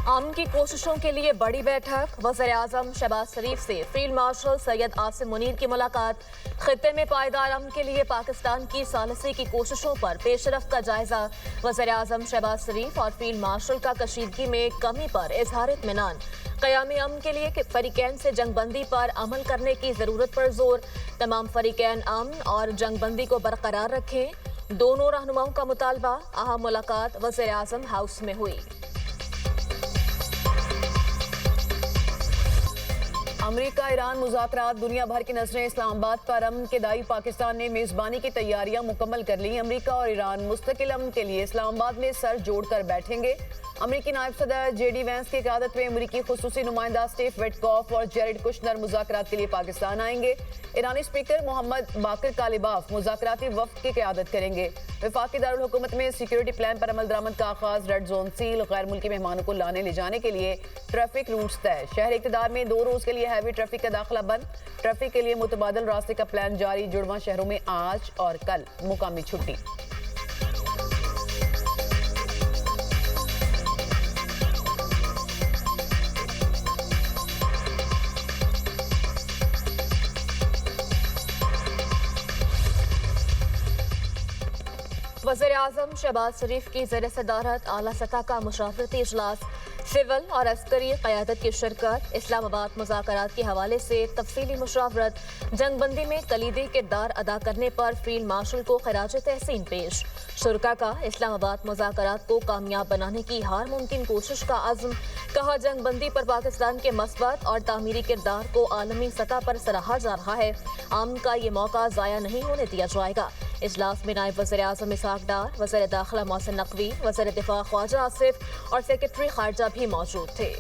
अमन की कोशिशों के लिए बड़ी बैठक। वज़ीर-ए-आज़म शहबाज शरीफ से फील्ड मार्शल सैयद आसिम मुनीर की मुलाकात। खित्ते में पायदार अमन के लिए पाकिस्तान की सालिसी की कोशिशों पर पेशरफ्त का जायजा। वज़ीर-ए-आज़म शहबाज शरीफ और फील्ड मार्शल का कशीदगी में कमी पर इजहार इत्मीनान। क़याम अमन के लिए फरीकैन से जंगबंदी पर अमल करने की जरूरत पर जोर। तमाम फरीकैन अमन और जंगबंदी को बरकरार रखें। दोनों रहनुमाओं का मुतालबा। अहम मुलाकात वज़ीर-ए-आज़म हाउस में हुई। अमरीका ईरान मुज़ाकरात। दुनिया भर की नजरें इस्लामाबाद पर। अमन के दाई पाकिस्तान ने मेजबानी की तैयारियां मुकम्मल कर ली। अमरीका और ईरान मुस्तकिल अमन के लिए इस्लामाबाद में सर जोड़कर बैठेंगे। अमरीकी नायब सदर जेडी वैंस की क़यादत में अमरीकी खुसूसी नुमाइंदा स्टीव विटकॉफ और जेरेड कुशनर मुज़ाकरात के लिए पाकिस्तान आएंगे। ईरानी स्पीकर मोहम्मद बाकिर कालिबाफ मुज़ाकराती वफ़द की क़यादत करेंगे। वफाकी दारुल हुकूमत में सिक्योरिटी प्लान पर अमल दरामद का आगाज। Red zone seal. गैर मुल्की मेहमानों को लाने ले जाने के लिए ट्रैफिक रूट्स तय। शहर इक़्तिदार में 2 रोज के लिए हैवी ट्रैफिक का दाखिला बंद। ट्रैफिक के लिए मुतबादल रास्ते का प्लान जारी। जुड़वा शहरों में आज और कल मुकामी छुट्टी। वज़ीर-ए-आज़म शहबाज शरीफ की ज़ेर सदारत आला सतह का मुशावरती इजलास। सिविल और अस्करी क़यादत की शिरकत। इस्लामाबाद मुज़ाकरात के हवाले से तफसीली मुशावरत। जंगबंदी में कलीदी किरदार अदा करने पर फील्ड मार्शल को खराज तहसीन पेश। शुरका का इस्लामाबाद मुज़ाकरात को कामयाब बनाने की हर मुमकिन कोशिश का अज़्म। कहा, जंगबंदी पर पाकिस्तान के मस्बत और तामीरी किरदार को आलमी सतह पर सराहा जा रहा है। अमन का ये मौका ज़ाया नहीं होने दिया जाएगा। इजलास में नायब वज़ीर-ए-आज़म इसहाक डार, वज़ीर दाखिला मोहसिन नकवी, वज़ीर दिफा ख्वाजा आसिफ और सेक्रेटरी खारजा भी मौजूद थे।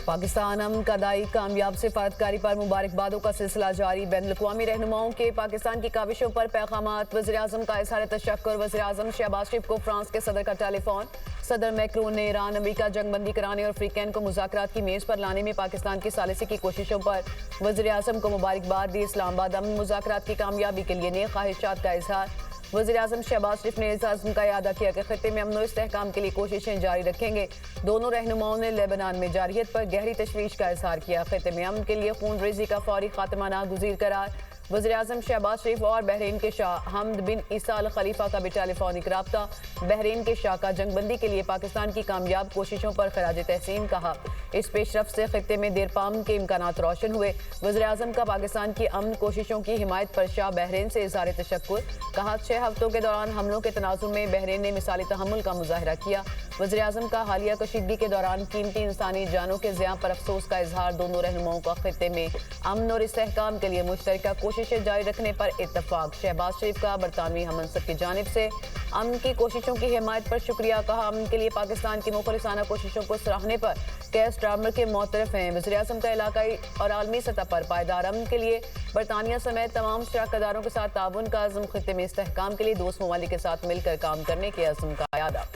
पाकिस्तान अमन का दाई कामयाब सिफारतकारी पर मुबारकबादों का सिलसिला जारी। बैनुल-अक़वामी रहनुमाओं के पाकिस्तान की काविशों पर पैगामात। वज़ीर-ए-आज़म का इज़हार तशक्कुर। वज़ीर-ए-आज़म शहबाज शरीफ को फ्रांस के सदर का टेलीफोन। सदर मैक्रोन ने ईरान अमरीका जंगबंदी कराने और फ्रीकैन को मुज़ाकरात की मेज़ पर लाने में पाकिस्तान की सालिसी की कोशिशों पर वज़ीर-ए-आज़म को मुबारकबाद दी। इस्लामाबाद अमन मुज़ाकरात की कामयाबी के लिए नेक ख्वाहिशात का इज़हार। वज़ीर-ए-आज़म शहबाज शरीफ ने इस आज़म का इआदा किया कि खित्ते में अमन और इस्तेहकाम के लिए कोशिशें जारी रखेंगे। दोनों रहनुमाओं ने लेबनान में जारियत पर गहरी तशवीश का इज़हार किया। खित्ते में अमन के लिए खून रेजी का फौरी खात्मा नागुज़ीर करार। वज़ीर-ए-आज़म शहबाज शरीफ और बहरीन के शाह हमद बिन ईसा अल खलीफा का भी टेलीफोनिक राब्ता। बहरीन के शाह का जंगबंदी के लिए पाकिस्तान की कामयाब कोशिशों पर खराज तहसीन। कहा, इस पेशरफ्त से खित्ते में देरपाम के इम्कानात रोशन हुए। वज़ीर-ए-आज़म का पाकिस्तान की अमन कोशिशों की हिमायत पर शाह बहरीन से इज़हार तशक्कुर। कहा, 6 हफ्तों के दौरान हमलों के तनाज़ुर में बहरीन ने मिसाली तहम्मुल का मुजाहिरा किया। वज़ीर-ए-आज़म का हालिया कशीदगी के दौरान कीमती इंसानी जानों के ज़ियां पर अफसोस का इज़हार। दोनों रहनुमाओं का खित्ते में अमन और इस्तेहकाम के लिए मुश्तरका कोशिशें जारी रखने पर इत्तफाक। शहबाज शरीफ का बरतानवी हममंसब की जानिब से अमन की कोशिशों की हिमायत पर शुक्रिया। कहा, अमन के लिए पाकिस्तान की मुखलिसाना कोशिशों को सराहने पर केयर स्टार्मर के मोतरफ हैं। वज़ीर-ए-आज़म का इलाकाई और आलमी सतह पर पायदार अमन के लिए बरतानिया समेत तमाम शराकतदारों के साथ ताउन का अज़्म। खित्ते में इस्तेहकाम के लिए दोस्त ममालिक के साथ मिलकर काम करने के अज़्म का इआदा।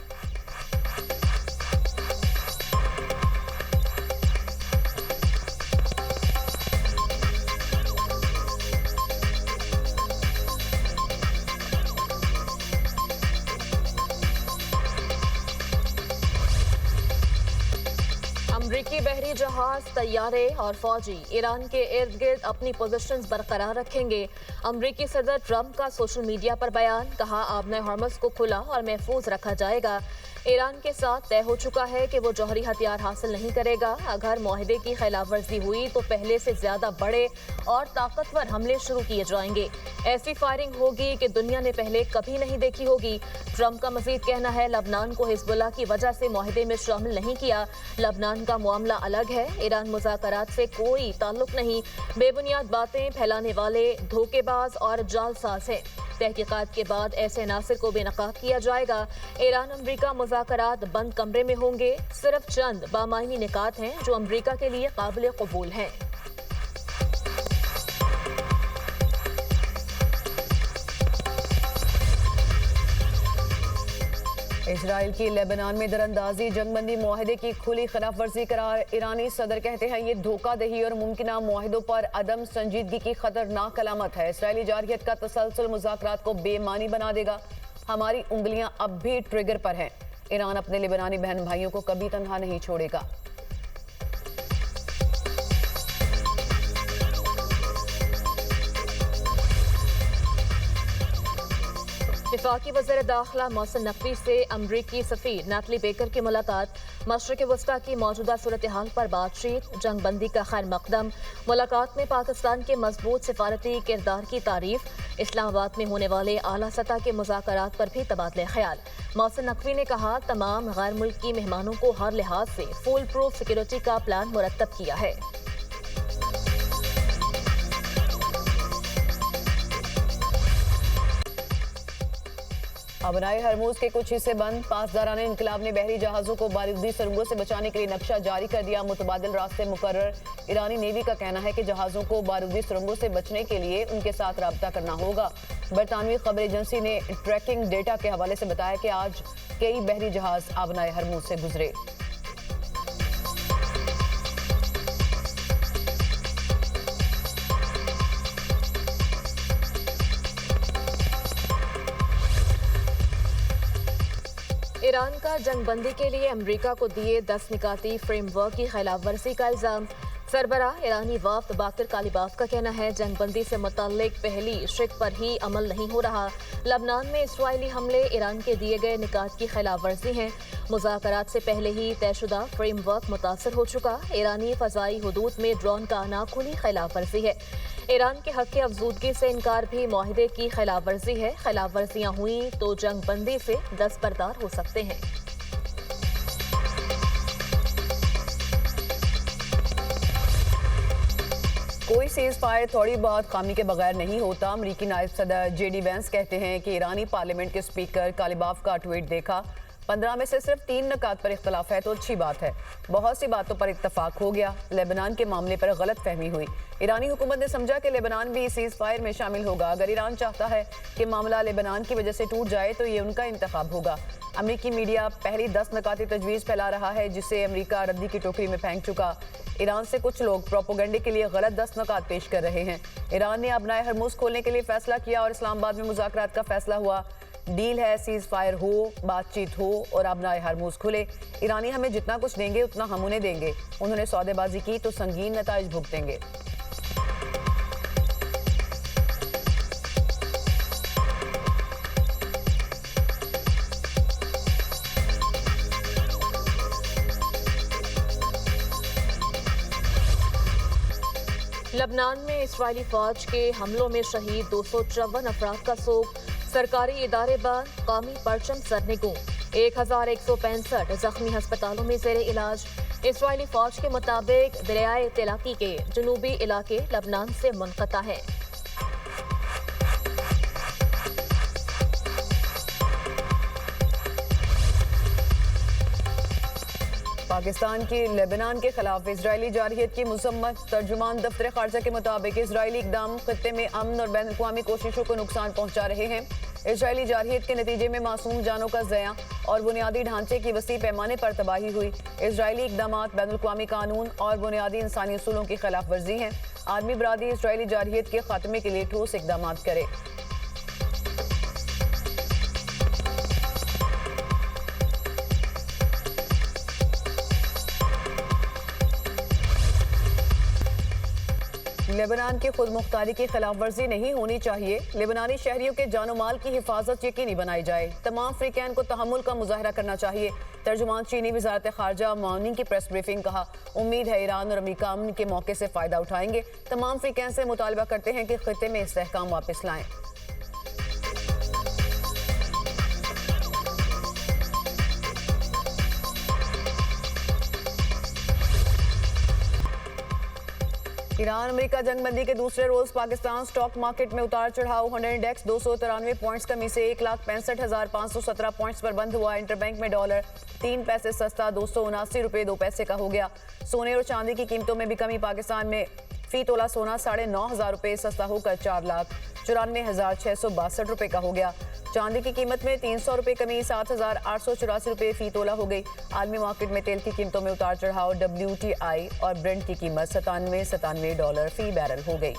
अमरीकी बहरी जहाज, तैयारे और फौजी ईरान के इर्द गिर्द अपनी पोजीशंस बरकरार रखेंगे। अमरीकी सदर ट्रंप का सोशल मीडिया पर बयान। कहा, आबने हॉर्मज़ को खुला और महफूज रखा जाएगा। ईरान के साथ तय हो चुका है कि वो जौहरी हथियार हासिल नहीं करेगा। अगर मुआहदे की खिलाफ वर्जी हुई तो पहले से ज्यादा बड़े और ताकतवर हमले शुरू किए जाएंगे। ऐसी फायरिंग होगी कि दुनिया ने पहले कभी नहीं देखी होगी। ट्रंप का मजीद कहना है, लबनान को हिजबुल्लाह की वजह से मुआहदे में शामिल नहीं किया। लबनान का मामला अलग है। ईरान मुज़ाकरात से कोई ताल्लुक नहीं। बेबुनियाद बातें फैलाने वाले धोखेबाज और जालसाज हैं। तहकीकात के बाद ऐसे नासिर को बेनकाब किया जाएगा। ईरान अमरीका मुज़ाकरात बंद कमरे में होंगे। सिर्फ चंद बामायनी निकात हैं जो अमरीका के लिए काबिल कबूल हैं। इजराइल की लेबनान में दरअंदाजी जंगबंदी मुआहदे की खुली खिलाफ वर्जी करार। ईरानी सदर कहते हैं ये धोखादही और मुमकिना मुआहदों पर अदम संजीदगी की खतरनाक अलामत है। इजरायली जारहियत का तसलसल मुज़ाकरात को बेमानी बना देगा। हमारी उंगलियां अब भी ट्रिगर पर हैं। ईरान अपने लेबनानी बहन भाइयों को कभी तनहा नहीं छोड़ेगा। वफाकी वज़ीर दाखिला मोहसिन नकवी से अमरीकी सफ़ीर नैटली बेकर की मुलाकात। मशरिक़ वस्ता की मौजूदा सूरत हाल पर बातचीत। जंगबंदी का खैर मकदम। मुलाकात में पाकिस्तान के मजबूत सिफारती किरदार की तारीफ। इस्लामाबाद में होने वाले आला सतह के मुज़ाकरात पर भी तबादले ख्याल। मोहसिन नकवी ने कहा तमाम गैर मुल्की मेहमानों को हर लिहाज से फुल प्रूफ सिक्योरिटी का प्लान मुरतब किया है। अबनाए हरमूज के कुछ हिस्से बंद। पासदाराने इनकलाब ने बहरी जहाजों को बारूदी सुरंगों से बचाने के लिए नक्शा जारी कर दिया। मुतबादिल रास्ते मुकर्रर। ईरानी नेवी का कहना है कि जहाजों को बारूदी सुरंगों से बचने के लिए उनके साथ राब्ता करना होगा। बरतानवी खबर एजेंसी ने ट्रैकिंग डेटा के हवाले से बताया कि आज कई बहरी जहाज अबनाए हरमूज से गुजरे। ईरान का जंगबंदी के लिए अमेरिका को दिए 10 निकाती फ्रेमवर्क की खिलाफ वर्जी का इल्जाम। सरबराह ईरानी वफ्द बाकर कालिबाफ का कहना है जंगबंदी से मुतल्लिक पहली शिक पर ही अमल नहीं हो रहा। लबनान में इसराइली हमले ईरान के दिए गए निकात की खिलाफ वर्जी हैं। मुज़ाकरात से पहले ही तयशुदा फ्रेमवर्क मुतासर हो चुका। ईरानी फ़ज़ाई हुदूद में ड्रोन का आना खुली खिलाफ वर्जी है। ईरान के हक़ अफजूदगी से इनकार भी मुआहदे की खिलाफ वर्जी है। खिलाफ वर्जियाँ हुई तो जंगबंदी से दस्तबरदार हो सकते हैं। कोई सीज फायर थोड़ी बहुत खामी के बगैर नहीं होता। अमरीकी नायब सदर जेडी वेंस कहते हैं कि ईरानी पार्लियामेंट के स्पीकर कालिबाफ का ट्वीट देखा। 15 में से सिर्फ 3 नुकात पर इख्तलाफ है तो अच्छी बात है। बहुत सी बातों पर इत्तफाक हो गया। लेबनान के मामले पर गलत फहमी हुई। ईरानी हुकूमत ने समझा कि लेबनान भी सीज फायर में शामिल होगा। अगर ईरान चाहता है कि मामला लेबनान की वजह से टूट जाए तो ये उनका इंतखाब होगा। अमरीकी मीडिया पहली 10 नुकाती तजवीज़ फैला रहा है जिसे अमरीका रद्दी की टोकरी में फेंक चुका। ईरान से कुछ लोग प्रोपोगंडे के लिए गलत 10 नुकात पेश कर रहे हैं। ईरान ने अबनाए हरमूज खोलने के लिए फैसला किया और इस्लामाबाद में मुज़ाकरात का फैसला हुआ। डील है सीज फायर हो, बातचीत हो और अबनाए हरमूज खुले। ईरानी हमें जितना कुछ देंगे उतना हम उन्हें देंगे। उन्होंने सौदेबाजी की तो संगीन नताइज भुगतेंगे। लबनान में इसराइली फौज के हमलों में शहीद 254 अफराद का सोग। सरकारी इदारे बंद, कौमी परचम सरनिगू। 1165 जख्मी अस्पतालों में ज़ेरे इलाज। इसराइली फौज के मुताबिक दरियाए तिलाकी के जनूबी इलाके लबनान से मुनक़ता हैं। पाकिस्तान की लेबनान के खिलाफ इजरायली जारहियत की मुसम्मत। तर्जुमान दफ्तर खारजा के मुताबिक इजरायली इकदाम खित्ते में अमन और बैन अवी कोशिशों को नुकसान पहुंचा रहे हैं। इजरायली जारहियत के नतीजे में मासूम जानों का ज़या और बुनियादी ढांचे की वसी पैमाने पर तबाही हुई। इजरायली इकदाम बैन अवी कानून और बुनियादी इंसानी असूलों की खिलाफ वर्जी हैं। आदमी बरादरी इजरायली जारहियत के खात्मे के लिए ठोस इकदाम करे। लेबनान की खुद मुख्तारी की खिलाफ वर्जी नहीं होनी चाहिए। लेबनानी शहरियों के जानो माल की हिफाजत यकीनी बनाई जाए। तमाम अफ्रीकैन को तहम्मुल का मुजाहरा करना चाहिए। तर्जुमान चीनी वजारत खारजा मॉर्निंग की प्रेस ब्रीफिंग कहा। उम्मीद है ईरान और अमेरिका अमन के मौके से फ़ायदा उठाएंगे। तमाम अफ्रीकैन से मुतालबा करते हैं कि खित्ते में इस्तेहकाम वापस लाएं। ईरान अमेरिका जंगबंदी के दूसरे रोज पाकिस्तान स्टॉक मार्केट में उतार चढ़ाव। 100 इंडेक्स 293 पॉइंट्स कमी से 1,65,517 पॉइंट्स पर बंद हुआ। इंटरबैंक में डॉलर 3 पैसे सस्ता 279 रुपये 2 पैसे का हो गया। सोने और चांदी की कीमतों में भी कमी। पाकिस्तान में फी तोला सोना 9,500 रुपये सस्ता होकर 4,94,662 रुपये का हो गया। चांदी की कीमत में 300 रुपये कमी 7,884 रुपये फी तोला हो गई। आलमी मार्केट में तेल की कीमतों में उतार चढ़ाव। WTI और ब्रेंट की कीमत $97 फी बैरल हो गई।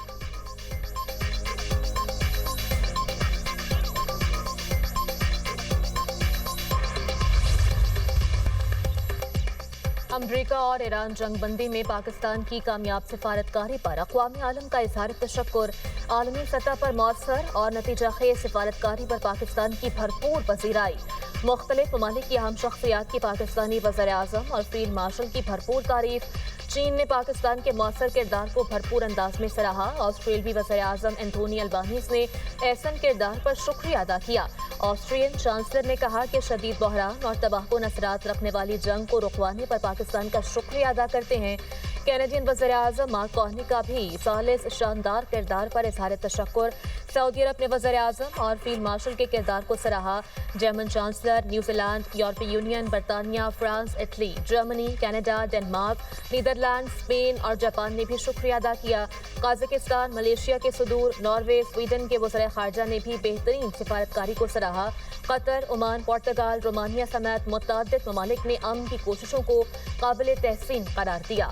अमरीका और ईरान जंगबंदी में पाकिस्तान की कामयाब सिफारतकारी पर अक़वाम आलम का इज़हार तशक्कुर। आलमी सतह पर मौसर और नतीजा खेज सिफारतकारी पर पाकिस्तान की भरपूर पजीराई। मुख्तलिफ ममालिक की अहम शख्सियात की पाकिस्तानी वज़ीर-ए-आज़म और फील्ड मार्शल की भरपूर तारीफ। चीन ने पाकिस्तान के मौसर किरदार को भरपूर अंदाज में सराहा। ऑस्ट्रेलियाई वज़ीर-ए-आज़म एंथोनी अल्बानीज़ ने ऐसन किरदार पर शुक्रिया अदा किया। ऑस्ट्रियन चांसलर ने कहा कि शदीद बहरान और तबाहकुन असरात रखने वाली जंग को रुकवाने पर पाकिस्तान का शुक्रिया अदा करते हैं। कैनेडियन वज़ीर-ए-आज़म मार्क कार्नी का भी सालिस शानदार किरदार पर इज़हार तशक्कुर। सऊदी अरब ने वज़ीर-ए-आज़म और फील्ड मार्शल के किरदार को सराहा। जर्मन चांसलर, न्यूजीलैंड, यूरोपीय यूनियन, बरतानिया, France, Italy, Germany, Canada, Denmark, Netherland, Spain और जापान ने भी शुक्रिया अदा किया। कजाकिस्तान, मलेशिया के सदूर, नॉर्वे, स्वीडन के वज़ीर ख़ारजा ने भी बेहतरीन सिफारतकारी को सराहा। कतर, ओमान, पुर्तगाल, रोमानिया समेत मुतअद्दिद ममालिक ने अमन की कोशिशों को काबिल तहसीन करार दिया।